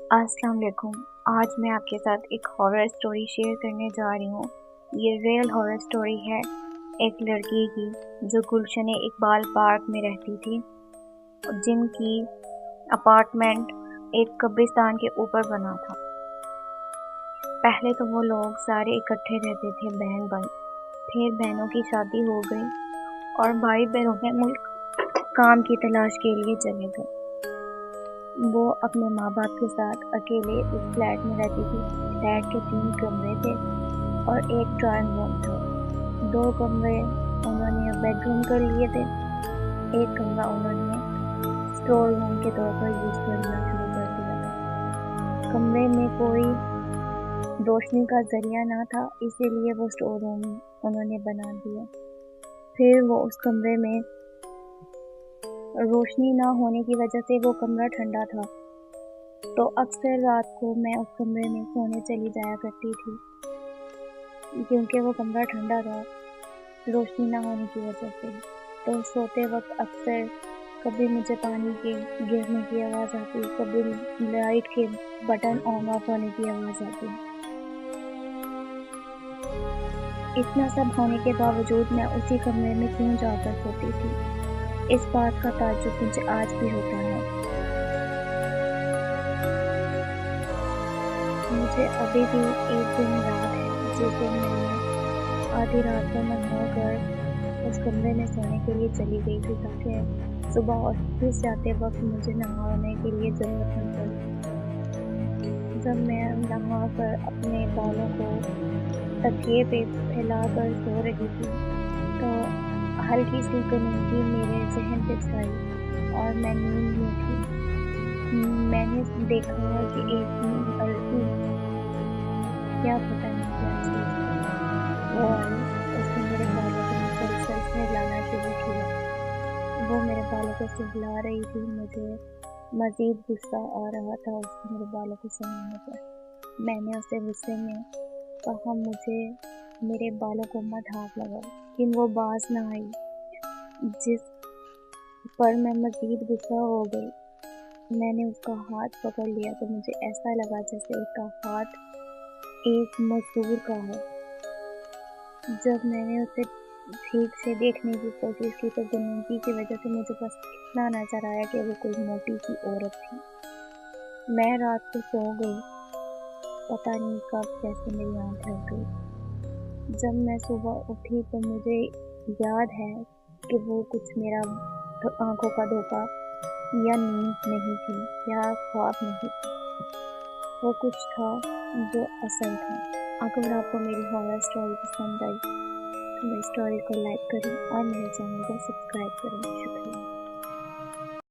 अस्सलाम वालेकुम। आज मैं आपके साथ एक हॉरर स्टोरी शेयर करने जा रही हूँ। ये रियल हॉरर स्टोरी है एक लड़की की जो गुलशन इकबाल पार्क में रहती थी, जिनकी अपार्टमेंट एक कब्रिस्तान के ऊपर बना था। पहले तो वो लोग सारे इकट्ठे रहते थे बहन भाई, फिर बहनों की शादी हो गई और भाई बहनों मुल्क काम की तलाश के लिए चले गए। वो अपने माँ बाप के साथ अकेले उस फ्लैट में रहती थी। फ्लैट के 3 कमरे थे और एक ड्राइंग रूम था। 2 कमरे उन्होंने बेडरूम कर लिए थे। एक कमरा उन्होंने स्टोर रूम के तौर पर यूज़ करना शुरू कर दिया था। कमरे में कोई रोशनी का जरिया ना था, इसीलिए वो स्टोर रूम उन्होंने बना दिया। फिर वो उस कमरे में रोशनी ना होने की वजह से वो कमरा ठंडा था, तो अक्सर रात को मैं उस कमरे में सोने चली जाया करती थी, क्योंकि वो कमरा ठंडा था रोशनी ना होने की वजह से। तो सोते वक्त अक्सर कभी मुझे पानी के गिरने की आवाज़ आती, कभी लाइट के बटन ऑन ऑफ होने की आवाज़ आती। इतना सब होने के बावजूद मैं उसी कमरे में क्यों जाकर सोती थी, इस बात का ताज्जुब मुझे आज भी होता है। मुझे अभी भी एक दिन याद है जिस दिन मैंने आधी रात को नहा कर उस कमरे में सोने के लिए चली गई थी, ताकि सुबह ऑफिस जाते वक्त मुझे नहाने के लिए ज़रूरत न पड़े। जब मैं नहा कर अपने बालों को तकिए पे फैला कर सो रही थी, तो हल्की सी गनीमगी मेरे जहन पे छाई और मैं नींद में थी। मैंने देखा कि एक लड़की, क्या पता नहीं क्या चीज़, वो आई। उसने मेरे बालों को मुसलसल सहलाना शुरू किया। वो मेरे बालों को सहला रही थी। मुझे मज़ीद गुस्सा आ रहा था उसके मेरे बालों को सहलाने पर। मैंने उसे गुस्से में कहा, मुझे मेरे बालों को मत हाथ लगाओ, लेकिन वो बाज ना आई, जिस पर मैं मज़ीद गुस्सा हो गई। मैंने उसका हाथ पकड़ लिया तो मुझे ऐसा लगा जैसे उसका हाथ एक मजदूर का हो। जब मैंने उसे ठीक से देखने की कोशिश की तो गनीमगी की वजह से मुझे बस इतना नजर आया कि वो कोई मोटी सी औरत थी। मैं रात को सो गई, पता नहीं कब कैसे मेरी आँख लग गई। जब मैं सुबह उठी तो मुझे याद है कि वो कुछ मेरा आंखों का धोखा या नींद नहीं थी या ख्वाब नहीं थी, वो कुछ था जो असल था। अगर आपको मेरी हॉरर स्टोरी पसंद आई तो मेरी स्टोरी को लाइक करें और मेरे चैनल को सब्सक्राइब करें। शुक्रिया।